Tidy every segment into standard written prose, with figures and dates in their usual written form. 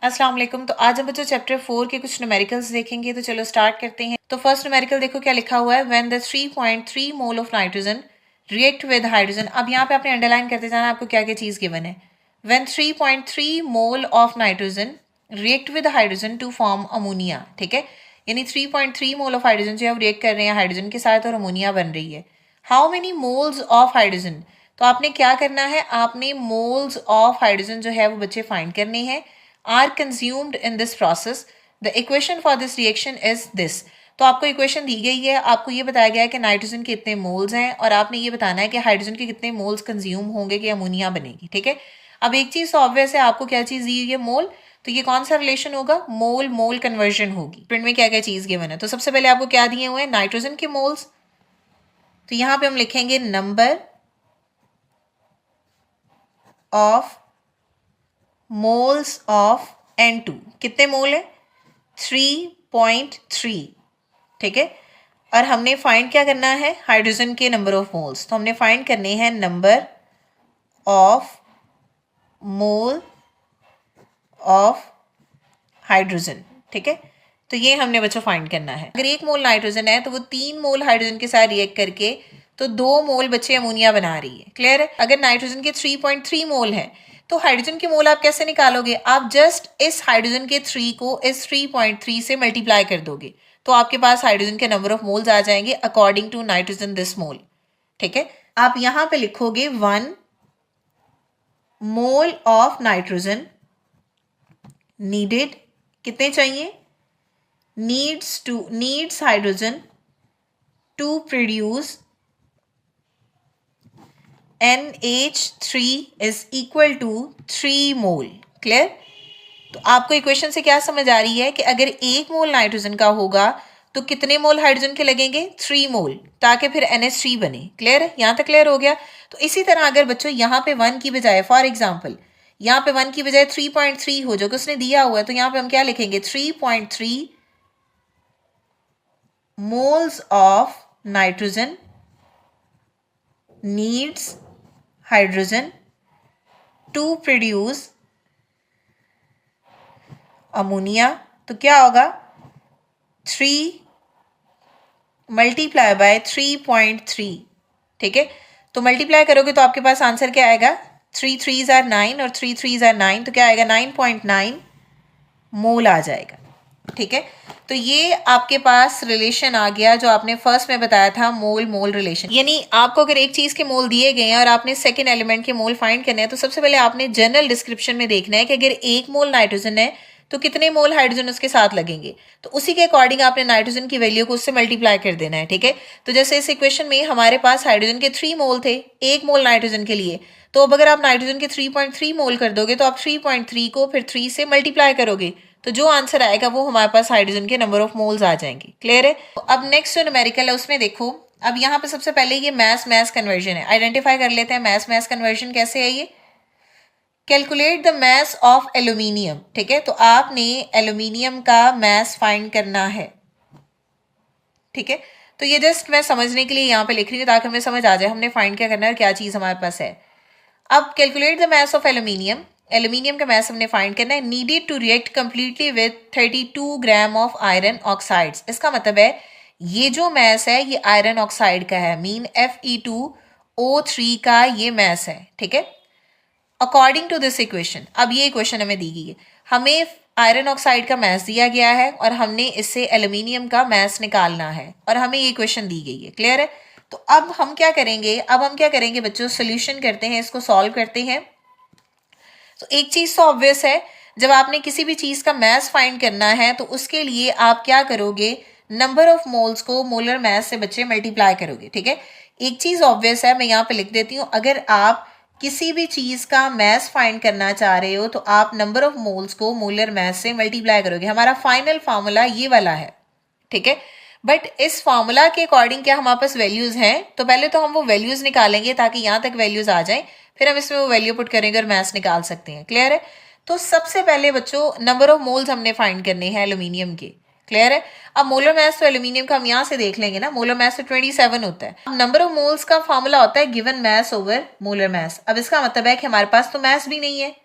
अस्सलाम वालेकुम। तो आज हम बच्चों चैप्टर 4 के कुछ न्यूमेरिकल्स देखेंगे। तो चलो स्टार्ट करते हैं। तो फर्स्ट न्यूमेरिकल देखो क्या लिखा हुआ है, when the 3.3 mole of nitrogen react with hydrogen. अब यहाँ पे आपने अंडरलाइन करते जाना आपको क्या क्या चीज़ गिवन है। When 3.3 mole of nitrogen react with hydrogen to form ammonia, ठीक है, यानी 3.3 मोल ऑफ हाइड्रोजन जो है वो रिएक्ट कर रहे हैं हाइड्रोजन के साथ और अमोनिया बन रही है। How many moles of hydrogen, तो आपने क्या करना है, आपने मोल्स ऑफ हाइड्रोजन जो है वो बच्चे फाइंड करने हैं, are consumed in this process. The equation for this reaction is this. तो आपको इक्वेशन दी गई है, आपको ये बताया गया है कि नाइट्रोजन के इतने मोल्स हैं और आपने ये बताना है कि हाइड्रोजन के कितने मोल्स कंज्यूम होंगे कि अमोनिया बनेगी, ठीक है। अब एक चीज़ तो ऑब्वियस है, आपको क्या चीज़ दी हुई है, मोल, तो ये कौन सा रिलेशन होगा, मोल मोल कन्वर्जन होगी। प्रिंट में क्या क्या चीज़ गिवन है, तो सबसे पहले आपको क्या दिए हुए हैं, नाइट्रोजन के मोल्स, तो यहाँ पे हम लिखेंगे number of moles of N2, कितने मोल है, 3.3, ठीक है। और हमने फाइंड क्या करना है, हाइड्रोजन के नंबर ऑफ मोल्स, तो हमने फाइंड करने हैं number of mole of hydrogen, ठीक है। तो ये हमने बच्चों फाइंड करना है। अगर 1 मोल नाइट्रोजन है तो वो 3 मोल हाइड्रोजन के साथ रिएक्ट करके तो 2 मोल बच्चे अमोनिया बना रही है, क्लियर है। अगर नाइट्रोजन के 3.3 मोल है तो हाइड्रोजन के मोल आप कैसे निकालोगे, आप जस्ट इस हाइड्रोजन के 3 को इस 3.3 से मल्टीप्लाई कर दोगे तो आपके पास हाइड्रोजन के नंबर ऑफ मोल्स आ जाएंगे अकॉर्डिंग टू नाइट्रोजन दिस मोल, ठीक है। आप यहां पे लिखोगे 1 मोल ऑफ नाइट्रोजन नीडेड, कितने चाहिए, needs hydrogen to produce NH3 is equal to 3 mole, clear. तो आपको इक्वेशन से क्या समझ आ रही है कि अगर 1 मोल नाइट्रोजन का होगा तो कितने मोल हाइड्रोजन के लगेंगे, 3 मोल, ताकि फिर NH3 बने, क्लियर है, यहाँ तक क्लियर हो गया। तो इसी तरह अगर बच्चों यहाँ पे 1 की बजाय, फॉर एग्जाम्पल यहाँ पे 1 की बजाय 3.3 हो जो कि उसने दिया हुआ है, तो यहाँ पे हम क्या लिखेंगे, 3.3 moles of nitrogen needs hydrogen to produce ammonia, तो क्या होगा 3 मल्टीप्लाई बाय 3.3, ठीक है। तो मल्टीप्लाई करोगे तो आपके पास आंसर क्या आएगा, 3 3s are 9 और 3 3s are 9, तो क्या आएगा 9.9 मोल आ जाएगा, ठीक है। तो ये आपके पास रिलेशन आ गया जो आपने फर्स्ट में बताया था, मोल मोल रिलेशन। यानी आपको अगर एक चीज के मोल दिए गए हैं और आपने सेकंड एलिमेंट के मोल फाइंड करने हैं तो सबसे पहले आपने जनरल डिस्क्रिप्शन में देखना है कि अगर 1 मोल नाइट्रोजन है तो कितने मोल हाइड्रोजन उसके साथ लगेंगे, तो उसी के अकॉर्डिंग आपने नाइट्रोजन की वैल्यू को उससे मल्टीप्लाई कर देना है, ठीक है। तो जैसे इस इक्वेशन में हमारे पास हाइड्रोजन के 3 मोल थे 1 मोल नाइट्रोजन के लिए, तो अब अगर आप नाइट्रोजन के 3.3 मोल कर दोगे तो आप 3.3 को फिर 3 से मल्टीप्लाई करोगे तो जो आंसर आएगा वो हमारे पास हाइड्रोजन के नंबर ऑफ मोल्स आ जाएंगे, क्लियर है। तो अब नेक्स्ट जो न्यूमेरिकल है उसमें देखो, अब यहाँ पे सबसे पहले ये मैस कन्वर्जन है, आइडेंटिफाई कर लेते हैं मैस कन्वर्जन कैसे है ये। Calculate the mass of aluminium, ठीक है, तो आपने एल्यूमिनियम का मैस फाइंड करना है, ठीक है। तो ये जस्ट मैं समझने के लिए यहाँ पे लिख रही हूँ ताकि हमें समझ आ जाए हमने फाइंड क्या करना है और क्या चीज़ हमारे पास है। अब calculate the mass of aluminium, aluminium का मैस हमने फाइंड करना है, needed to react completely with 32 gram of iron oxides. इसका मतलब है ये जो मैस है ये आयरन ऑक्साइड का है, मीन Fe2O3 का ये मैस है, ठीक है, अकॉर्डिंग टू दिस इक्वेशन। अब ये इक्वेशन हमें दी गई है, हमें आयरन ऑक्साइड का मैस दिया गया है और हमने इससे एल्यूमिनियम का मैस निकालना है और हमें ये इक्वेशन दी गई है, क्लियर है। तो अब हम क्या करेंगे, बच्चों सोल्यूशन करते हैं, इसको सॉल्व करते हैं। तो एक चीज तो ऑब्वियस है, जब आपने किसी भी चीज का मैस फाइंड करना है तो उसके लिए आप क्या करोगे, नंबर ऑफ मोल्स को मोलर मैस से बच्चे मल्टीप्लाई करोगे, ठीक है। एक चीज ऑब्वियस है, मैं यहाँ पे लिख देती हूँ, अगर आप किसी भी चीज का मैस फाइंड करना चाह रहे हो तो आप नंबर ऑफ मोल्स को मोलर मैस से मल्टीप्लाई करोगे। हमारा फाइनल फार्मूला ये वाला है, ठीक है। बट इस फार्मूला के अकॉर्डिंग क्या हमारे पास वैल्यूज हैं, तो पहले तो हम वो वैल्यूज निकालेंगे ताकि यहाँ तक वैल्यूज आ जाए, फिर हम इसमें वो वैल्यू पुट करेंगे और मैथ्स निकाल सकते हैं, क्लियर है। तो सबसे पहले बच्चों नंबर ऑफ मोल्स हमने फाइंड करने हैं एल्यूमिनियम के, क्लियर है। अब मोलर मैस तो एल्यूमिनियम का हम यहाँ से देख लेंगे ना, मोलर मैस तो 27 होता है। अब नंबर ऑफ मोल्स का फॉर्मूला होता है given mass over molar mass. अब इसका मतलब है कि हमारे पास तो मैस भी नहीं है,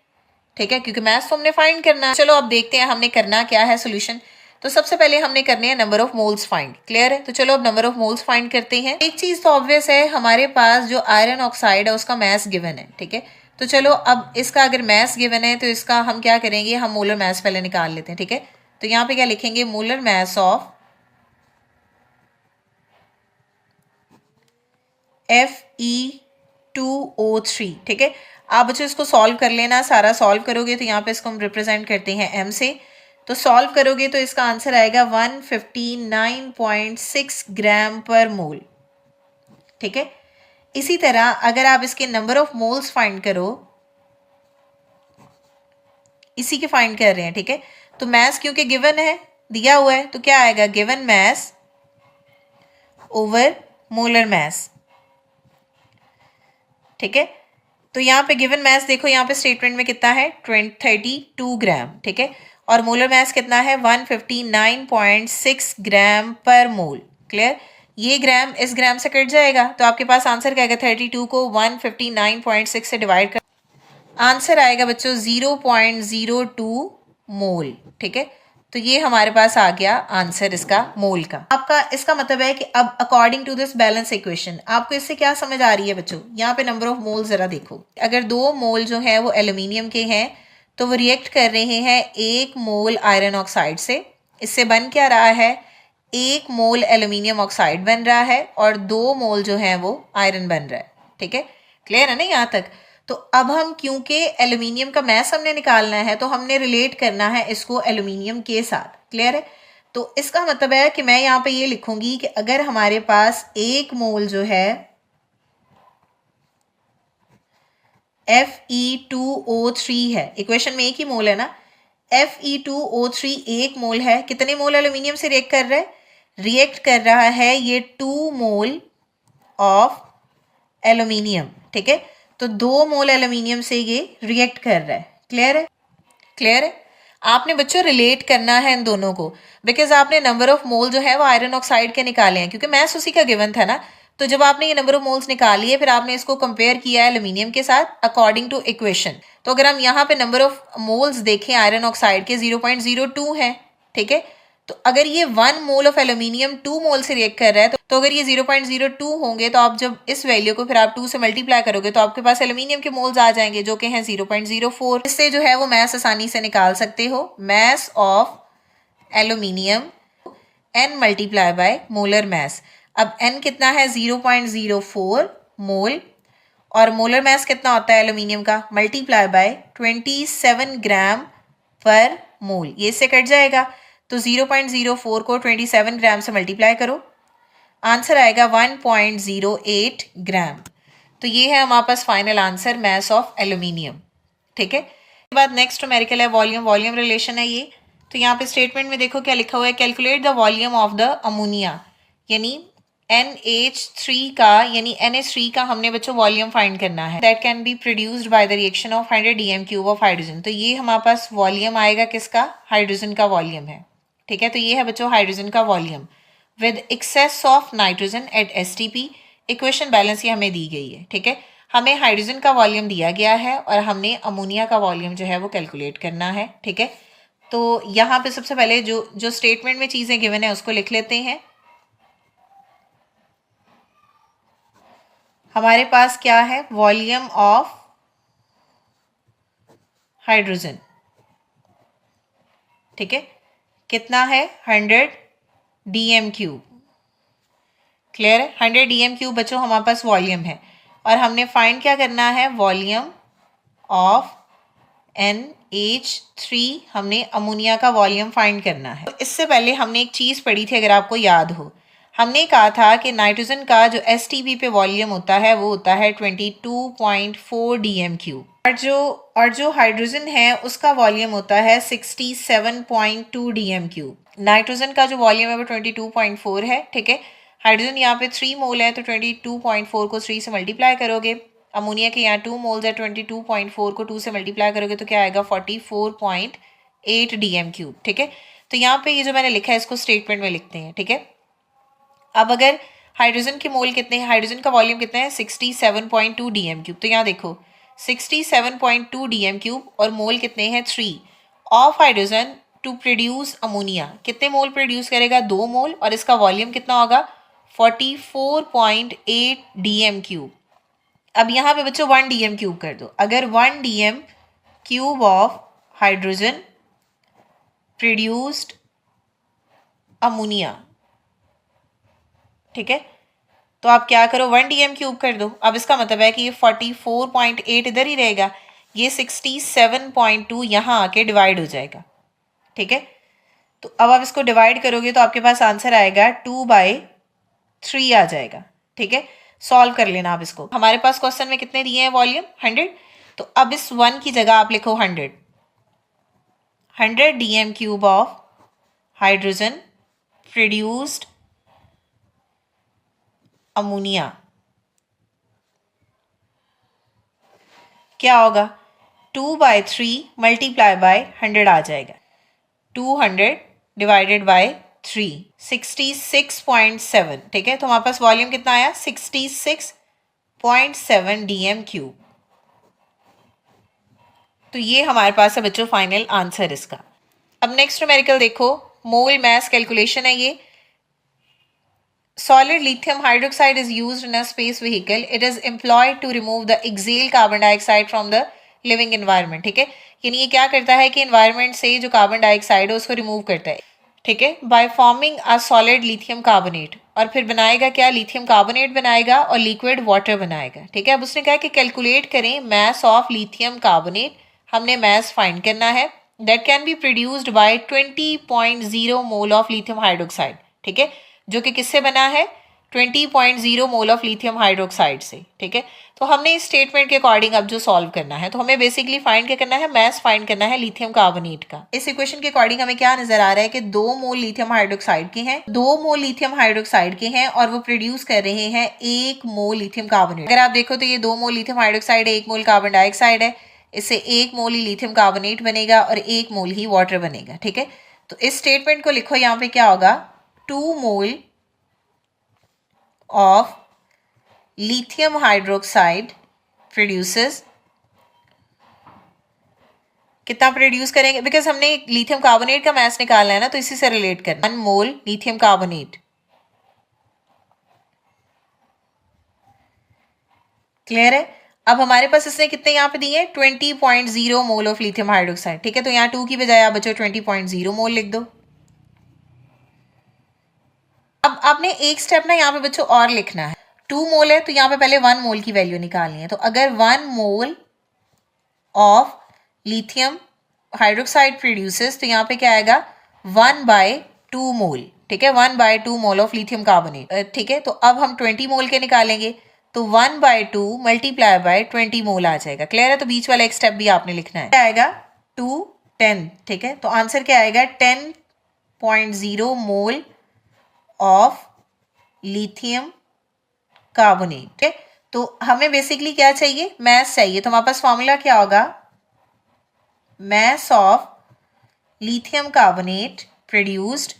ठीक है, क्योंकि मैथ्स तो हमने फाइंड करना है। चलो अब देखते हैं हमने करना क्या है सोल्यूशन। तो सबसे पहले हमने करने हैं number of moles find. Clear है? तो चलो अब नंबर ऑफ मोल्स फाइंड करते हैं। एक चीज तो ऑब्वियस है, हमारे पास जो आयरन ऑक्साइड है उसका मास गिवन है। ठीक है, तो चलो अब इसका अगर मास गिवन है तो इसका हम क्या करेंगे, हम मोलर मास पहले निकाल लेते हैं। ठीक है, तो यहाँ पे क्या लिखेंगे, मोलर मास ऑफ Fe2O3। ठीक है, आप बच्चों इसको सॉल्व कर लेना, सारा सॉल्व करोगे तो यहाँ पे इसको हम रिप्रेजेंट करते हैं m से। तो सॉल्व करोगे तो इसका आंसर आएगा 159.6 ग्राम पर मोल। ठीक है, इसी तरह अगर आप इसके नंबर ऑफ मोल्स फाइंड करो, इसी के फाइंड कर रहे हैं। ठीक है, तो मैस क्योंकि गिवन है, दिया हुआ है, तो क्या आएगा, given mass over molar mass. ठीक है, तो यहाँ पे गिवन मैस देखो, यहाँ पे स्टेटमेंट में कितना है, 32 ग्राम। ठीक है, और मोलर मैस कितना है, 159.6 ग्राम पर मोल। क्लियर? ये ग्राम इस ग्राम से कट जाएगा तो आपके पास आंसर क्या आएगा, 32 को 159.6 से डिवाइड कर आंसर आएगा बच्चों 0.02 मोल। ठीक है, तो ये हमारे पास आ गया आंसर इसका मोल का। आपका इसका मतलब है कि अब according to this balance equation आपको इससे क्या समझ आ रही है बच्चों, यहाँ पे नंबर ऑफ मोल जरा देखो। अगर 2 मोल जो है वो एल्यूमिनियम के हैं तो वो रिएक्ट कर रहे हैं 1 मोल आयरन ऑक्साइड से। इससे बन क्या रहा है, 1 मोल एल्यूमिनियम ऑक्साइड बन रहा है और 2 मोल जो है वो आयरन बन रहा है। ठीक है, क्लियर है ना यहाँ तक? तो अब हम क्योंकि एल्यूमिनियम का मैस हमने निकालना है तो हमने रिलेट करना है इसको एल्यूमिनियम के साथ। क्लियर है? तो इसका मतलब है कि मैं यहाँ पे ये लिखूंगी कि अगर हमारे पास 1 मोल जो है Fe2O3 है, इक्वेशन में 1 ही मोल है ना, Fe2O3 1 मोल है, कितने मोल एल्यूमिनियम से रिएक्ट कर रहा है, रिएक्ट कर रहा है ये 2 मोल ऑफ एल्यूमिनियम। ठीक है, तो 2 मोल एल्यूमिनियम से ये रिएक्ट कर रहा है। क्लियर है? क्लियर है? आपने बच्चों रिलेट करना है इन दोनों को, बिकॉज आपने नंबर ऑफ मोल जो है वो आयरन ऑक्साइड के निकाले हैं, क्योंकि मैथ्स उसी का गिवन था ना। तो जब आपने ये नंबर ऑफ मोल्स निकाली है फिर आपने इसको कंपेयर किया है एल्यूमिनियम के साथ अकॉर्डिंग टू इक्वेशन। तो अगर हम यहाँ पे नंबर ऑफ मोल्स देखें आयरन ऑक्साइड के 0.02 है। ठीक है, तो अगर ये 1 मोल ऑफ एल्यूमिनियम 2 मोल से रिएक्ट कर रहा है तो अगर ये 0.02 होंगे तो आप जब इस वैल्यू को फिर आप 2 से मल्टीप्लाई करोगे तो आपके पास एल्यूमिनियम के मोल्स आ जाएंगे जो कि हैं 0.04। इससे जो है वो मैस आसानी से निकाल सकते हो, mess of aluminium n multiply by molar mass. अब n कितना है, 0.04 मोल, और मोलर मैस कितना होता है एल्यूमिनियम का, मल्टीप्लाई बाय 27 ग्राम पर मोल। ये इससे कट जाएगा तो 0.04 को 27 ग्राम से मल्टीप्लाई करो, आंसर आएगा 1.08 ग्राम। तो ये है हमारे पास final answer mass of aluminium. ठीक है, इसके बाद नेक्स्ट न्यूमेरिकल है वॉल्यूम। वॉल्यूम रिलेशन है ये। तो यहाँ पे स्टेटमेंट में देखो क्या लिखा हुआ है, calculate the volume of the ammonia, यानी NH3 का, यानी NH3 का हमने बच्चों वॉल्यूम फाइंड करना है। That can be produced by the reaction of 100 dm³ of hydrogen. तो ये हमारे पास वॉल्यूम आएगा किसका, हाइड्रोजन का वॉल्यूम है। ठीक है, तो ये है बच्चों हाइड्रोजन का volume with excess of nitrogen at STP। Equation balance ये हमें दी गई है। ठीक है, हमें हाइड्रोजन का वॉल्यूम दिया गया है और हमने अमोनिया का वॉल्यूम जो है वो कैलकुलेट करना है। ठीक है, तो यहाँ पे सबसे पहले जो स्टेटमेंट में चीज़ें गिवन है उसको लिख लेते हैं। हमारे पास क्या है, वॉल्यूम ऑफ हाइड्रोजन। ठीक है, कितना है, 100 dm³। क्लियर है, 100 dm³ बच्चों हमारे पास वॉल्यूम है और हमने फाइंड क्या करना है, वॉल्यूम ऑफ NH3, हमने अमोनिया का वॉल्यूम फाइंड करना है। तो इससे पहले हमने एक चीज़ पढ़ी थी, अगर आपको याद हो, हमने कहा था कि नाइट्रोजन का जो STP पे वॉल्यूम होता है वो होता है 22.4 dm³, और जो हाइड्रोजन है उसका वॉल्यूम होता है 67.2 dm³। नाइट्रोजन का जो वॉल्यूम है वो 22.4 है। ठीक है, हाइड्रोजन यहाँ पे 3 मोल है तो 22.4 को 3 से मल्टीप्लाई करोगे, अमोनिया के यहाँ 2 मोल्स है, 22.4 को 2 से मल्टीप्लाई करोगे तो क्या आएगा, 44.8 dm³। ठीक है, तो यहाँ पे ये जो मैंने लिखा है इसको स्टेटमेंट में लिखते हैं। ठीक है, अब अगर हाइड्रोजन के मोल कितने हैं, हाइड्रोजन का वॉल्यूम कितना है, 67.2 dm³। तो यहाँ देखो 67.2 dm³ और मोल कितने हैं 3 of hydrogen to produce ammonia. कितने मोल प्रोड्यूस करेगा 2 मोल और इसका वॉल्यूम कितना होगा 44.8 dm³। अब यहाँ पे बच्चों 1 dm³ कर दो। अगर 1 dm³ of hydrogen produced ammonia, ठीक है, तो आप क्या करो 1 dm³ कर दो। अब इसका मतलब है कि ये 44.8 इधर ही रहेगा, ये 67.2 यहाँ आके डिवाइड हो जाएगा, ठीक है। तो अब आप इसको डिवाइड करोगे तो आपके पास आंसर आएगा 2/3 आ जाएगा, ठीक है। सॉल्व कर लेना आप इसको। हमारे पास क्वेश्चन में कितने दिए हैं वॉल्यूम 100, तो अब इस 1 की जगह आप लिखो 100 dm³ of hydrogen produced ammonia. क्या होगा 2/3 मल्टीप्लाई बाय 100 आ जाएगा, 200 डिवाइडेड बाय 3 66.7, ठीक है। तो हमारे पास वॉल्यूम कितना आया 66.7 dm³। तो ये हमारे पास है बच्चों फाइनल आंसर इसका। अब नेक्स्ट न्यूमेरिकल देखो, मोल मास कैलकुलेशन है ये। Solid lithium hydroxide is used in a space vehicle. It is employed to remove the exhaled carbon dioxide from the living environment. ठीक है, यानी ये क्या करता है कि environment से जो कार्बन डाइऑक्साइड है उसको रिमूव करता है, ठीक है, by forming a solid lithium carbonate. और फिर बनाएगा क्या, लिथियम कार्बोनेट बनाएगा और लिक्विड वाटर बनाएगा, ठीक है। अब उसने कहा कि कैलकुलेट करें मैस ऑफ लिथियम कार्बोनेट। हमने मैस फाइंड करना है that can be produced by 20.0 mole of lithium hydroxide, ठीक है, जो कि किससे बना है 20.0 मोल ऑफ लिथियम हाइड्रोक्साइड से, ठीक है। तो हमने इस स्टेटमेंट के अकॉर्डिंग अब जो सॉल्व करना है, तो हमें बेसिकली फाइंड क्या करना है, मैस फाइंड करना है लिथियम कार्बोनेट का। इस इक्वेशन के अकॉर्डिंग हमें क्या नजर आ रहा है कि 2 मोल लिथियम हाइड्रोक्साइड के हैं, 2 मोल लिथियम हाइड्रोक्साइड के हैं और वो प्रोड्यूस कर रहे हैं 1 मोल लिथियम कार्बोनेट। अगर आप देखो तो ये 2 मोल लिथियम हाइड्रोक्साइड है, 1 मोल कार्बन डाइऑक्साइड है, इससे 1 मोल ही लिथियम कार्बोनेट बनेगा और 1 मोल ही वाटर बनेगा, ठीक है। तो इस स्टेटमेंट को लिखो, यहाँ पे क्या होगा 2 मोल of lithium hydroxide produces, कितना प्रोड्यूस करेंगे, बिकॉज हमने लिथियम कार्बोनेट का मास निकालना है ना, तो इसी से रिलेट करना। 1 मोल लिथियम कार्बोनेट, क्लियर है। अब हमारे पास इसने कितने यहाँ पे दिए हैं 20.0 मोल ऑफ लिथियम हाइड्रोक्साइड, ठीक है। तो यहाँ 2 की बजाय आप बच्चों 20.0 मोल लिख दो। अब आपने एक स्टेप ना यहाँ पे बच्चों और लिखना है, 2 मोल है तो यहाँ पे पहले 1 मोल की वैल्यू निकालनी है। तो अगर 1 mole of lithium hydroxide produces, तो यहाँ पे क्या आएगा 1/2 मोल, ठीक है, 1/2 मोल ऑफ लिथियम कार्बोनेट, ठीक है। तो अब हम 20 मोल के निकालेंगे, तो 1/2 मल्टीप्लाई बाय 20 मोल आ जाएगा, क्लियर है। तो बीच वाला एक स्टेप भी आपने लिखना है, क्या आएगा 210, ठीक है। तो आंसर क्या आएगा 10.0 मोल ऑफ लिथियम कार्बोनेट, ठीक है। तो हमें बेसिकली क्या चाहिए, मैस चाहिए। तो हमारे पास फॉर्मूला क्या होगा, mass of lithium carbonate produced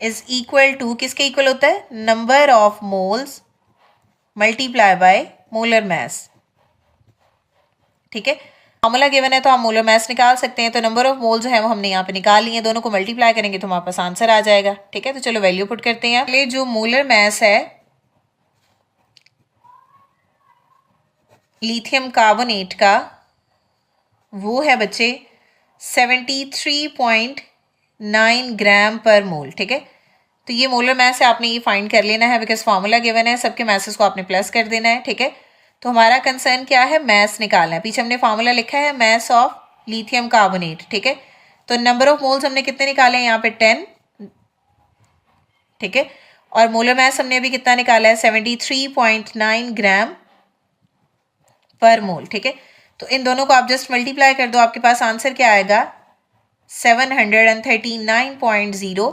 is equal to, किसके इक्वल होता है, number of moles multiply by molar mass, ठीक है। फॉर्मूला गिवन है तो हम मोलर मास निकाल सकते हैं। तो नंबर ऑफ मोल जो है वो हमने यहाँ पे निकाल लिए, दोनों को मल्टीप्लाई करेंगे तो हमारे पास आंसर आ जाएगा, ठीक है। तो चलो वैल्यू पुट करते हैं। पहले जो मोलर मास है लिथियम कार्बोनेट का वो है बच्चे 73.9 ग्राम पर मोल, ठीक है। तो ये मोलर मास है, आपने ये फाइंड कर लेना है बिकॉज फॉर्मूला गिवन है, सबके मैसेज को आपने प्लस कर देना है, ठीक है। तो हमारा कंसर्न क्या है, मैस निकालना है। पीछे हमने फार्मूला लिखा है मैस ऑफ लिथियम कार्बोनेट, ठीक है। तो नंबर ऑफ मोल्स हमने कितने निकाले हैं यहाँ पे 10, ठीक है। और मोलर मास हमने अभी कितना निकाला है 73.9 ग्राम पर मोल, ठीक है। तो इन दोनों को आप जस्ट मल्टीप्लाई कर दो, आपके पास आंसर क्या आएगा 739.0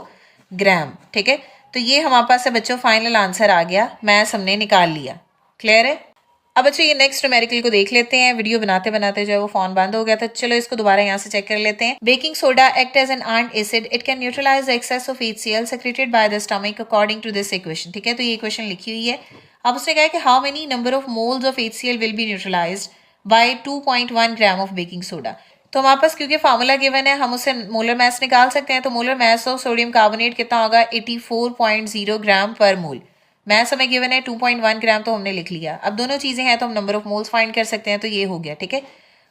ग्राम, ठीक है। तो ये हमारे पास है बच्चों फाइनल आंसर आ गया, मैस हमने निकाल लिया, क्लियर है। अब बच्चों ये नेक्स्ट न्यूमेरिकल को देख लेते हैं। वीडियो बनाते बनाते जो है वो फोन बंद हो गया था, चलो इसको दोबारा यहाँ से चेक कर लेते हैं। Baking soda act as an earned acid, it can neutralise the excess of HCl secreted by the stomach according to this equation, ठीक है। तो ये इक्वेशन लिखी हुई है, अब उसने कहा है कि how many number of moles of HCl will be neutralised by 2.1 gram of baking soda. तो हमारे पास क्योंकि फार्मूला गिवन है हम उससे मोलर मास निकाल सकते हैं। तो molar mass of sodium carbonate कितना होगा 84.0 ग्राम पर मोल। मास हमें गिवन है 2.1 ग्राम, तो हमने लिख लिया। अब दोनों चीजें हैं तो हम नंबर ऑफ मोल्स फाइंड कर सकते हैं, तो ये हो गया। ठीक है,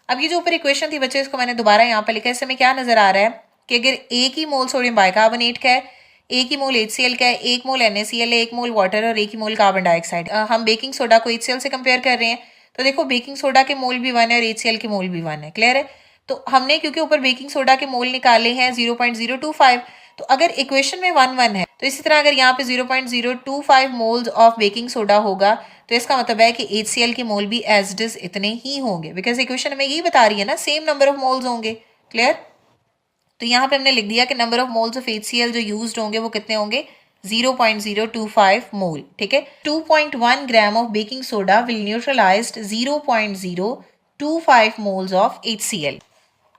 अब ये जो ऊपर इक्वेशन थी बच्चे, इसको मैंने दोबारा यहाँ पर लिखा है। इसमें क्या नजर आ रहा है कि अगर एक ही मोल सोडियम बाइकार्बोनेट का है, एक ही मोल HCl का है, एक मोल NaCl है, एक मोल वाटर और एक ही मोल कार्बन डाइऑक्साइड। हम बेकिंग सोडा को HCl से कंपेयर कर रहे हैं, तो देखो बेकिंग सोडा के मोल भी 1 है और HCl के मोल भी 1 है। क्लियर है? तो हमने क्योंकि ऊपर बेकिंग सोडा के मोल निकाले हैं 0.025, तो अगर इक्वेशन में 1 है तो इसी तरह अगर यहाँ पे 0.025 मोल्स ऑफ बेकिंग सोडा होगा तो इसका मतलब है कि HCl के मोल भी एज इट इज इतने ही होंगे, बिकॉज इक्वेशन हमें यही बता रही है ना, सेम नंबर ऑफ मोल्स होंगे। क्लियर? तो यहाँ पे हमने लिख दिया कि number of moles of HCl जो यूज्ड होंगे वो कितने होंगे 0.025 मोल। ठीक है, 2.1 gram of baking soda will neutralised 0.025 moles of HCl।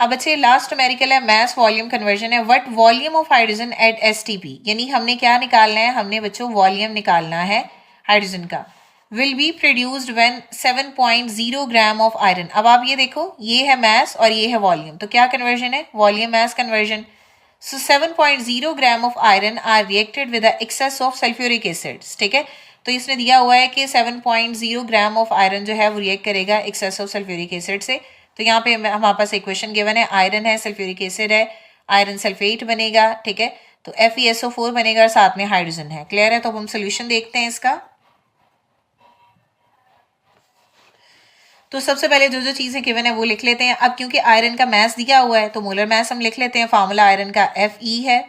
अब अच्छे लास्ट न्यूमेरिकल है, मास वॉल्यूम कन्वर्जन है। What volume of hydrogen at STP, यानी हमने क्या निकालना है, हमने बच्चों वॉल्यूम निकालना है हाइड्रोजन का। Will be produced when 7.0 gram of iron. अब आप ये देखो, ये है मास और ये है वॉल्यूम, तो क्या कन्वर्जन है, volume mass conversion. So 7.0 gram of iron are reacted with the excess of sulphuric acids. ठीक है, तो इसने दिया हुआ है कि 7.0 ग्राम ऑफ आयरन जो है वो रिएक्ट करेगा एक्सेस ऑफ सल्फ्यूरिक एसिड से। तो यहाँ पे हमारे पास इक्वेशन गिवन है, आयरन है, सल्फ्यूरिक एसिड है, आयरन सल्फेट बनेगा। ठीक है, तो FeSO4 बनेगा और साथ में हाइड्रोजन है। क्लियर है? तो अब हम सोल्यूशन देखते हैं इसका। तो सबसे पहले जो जो चीजें गिवन है वो लिख लेते हैं। अब क्योंकि आयरन का मास दिया हुआ है तो मोलर मास हम लिख लेते हैं। फार्मूला आयरन का Fe है।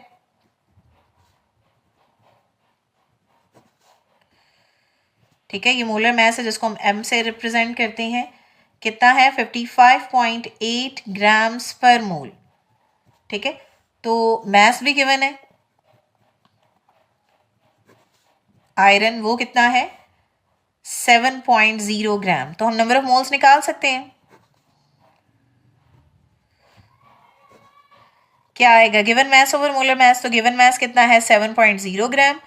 ठीक है, ये मोलर मास है जिसको हम M से रिप्रेजेंट करते हैं। कितना है 55.8 ग्राम्स पर मोल। ठीक है, तो मास भी गिवन है आयरन, वो कितना है 7.0 ग्राम। तो हम नंबर ऑफ मोल्स निकाल सकते हैं। क्या आएगा given mass over molar mass, तो गिवन मास कितना है 7.0 ग्राम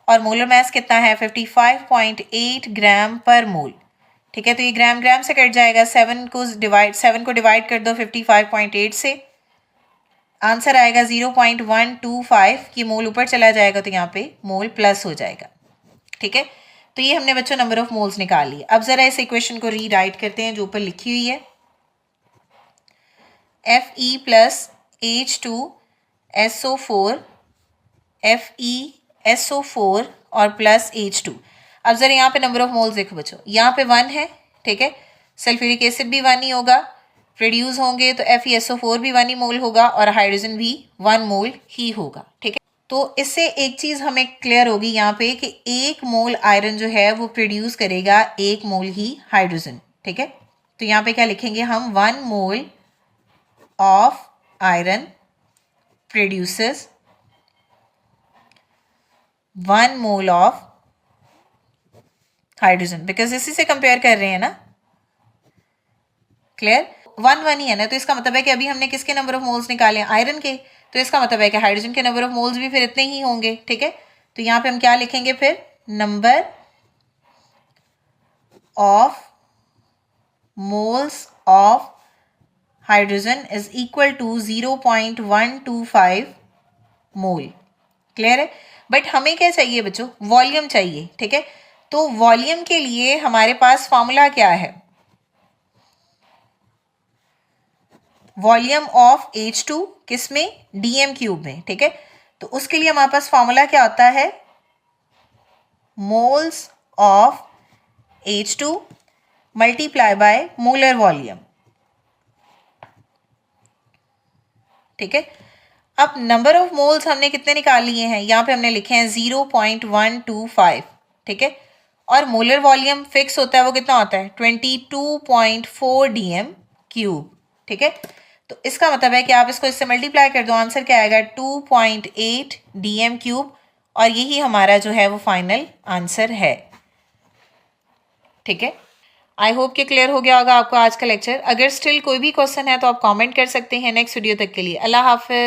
और मोलर मास कितना है 55.8 ग्राम पर मोल। ठीक है, तो ये ग्राम ग्राम से कट जाएगा। 7 को डिवाइड कर दो 55.8 से, आंसर आएगा 0.125 की मोल ऊपर चला जाएगा तो यहाँ पे मोल प्लस हो जाएगा। ठीक है, तो ये हमने बच्चों नंबर ऑफ मोल्स निकाल लिए। अब जरा इस इक्वेशन को रीराइट करते हैं जो ऊपर लिखी हुई है। Fe प्लस H2SO4 FeSO4 और प्लस H2। अब जरा यहाँ पे नंबर ऑफ मोल्स देखो बच्चों, यहाँ पे 1 है। ठीक है, सल्फ्यूरिक एसिड भी 1 ही होगा, प्रोड्यूस होंगे तो FeSO4 भी 1 ही मोल होगा और हाइड्रोजन भी 1 मोल ही होगा। ठीक है, तो इससे एक चीज हमें क्लियर होगी यहाँ पे कि 1 मोल आयरन जो है वो प्रोड्यूस करेगा 1 मोल ही हाइड्रोजन। ठीक है, तो यहाँ पे क्या लिखेंगे हम, 1 mole of iron produces 1 mole of hydrogen, because इसी से कंपेयर कर रहे हैं ना। क्लियर? 1 ही है ना, तो इसका मतलब है कि अभी हमने किसके नंबर ऑफ मोल्स निकाले, आयरन के, तो इसका मतलब है कि हाइड्रोजन के नंबर ऑफ मोल्स भी फिर इतने ही होंगे। ठीक है, तो यहाँ पे हम क्या लिखेंगे फिर, number of moles of hydrogen is equal to 0.125 mole. Clear है? बट हमें क्या चाहिए बच्चों, वॉल्यूम चाहिए। ठीक है, तो वॉल्यूम के लिए हमारे पास फॉर्मूला क्या है, वॉल्यूम ऑफ H2 किसमें, DM क्यूब में। ठीक है, तो उसके लिए हमारे पास फॉर्मूला क्या होता है, moles of H2 multiply by molar volume. ठीक है, अब नंबर ऑफ मोल्स हमने कितने निकाल लिए हैं, यहाँ पे हमने लिखे हैं 0.125। ठीक है, और मोलर वॉल्यूम फिक्स होता है, वो कितना होता है 22.4 DM क्यूब। ठीक है, तो इसका मतलब है कि आप इसको इससे मल्टीप्लाई कर दो, आंसर क्या आएगा 2.8 DM क्यूब, और यही हमारा जो है वो फाइनल आंसर है। ठीक है, आई होप कि क्लियर हो गया होगा आपको आज का लेक्चर। अगर स्टिल कोई भी क्वेश्चन है तो आप कमेंट कर सकते हैं नेक्स्ट वीडियो तक के लिए। अल्लाह हाफिज।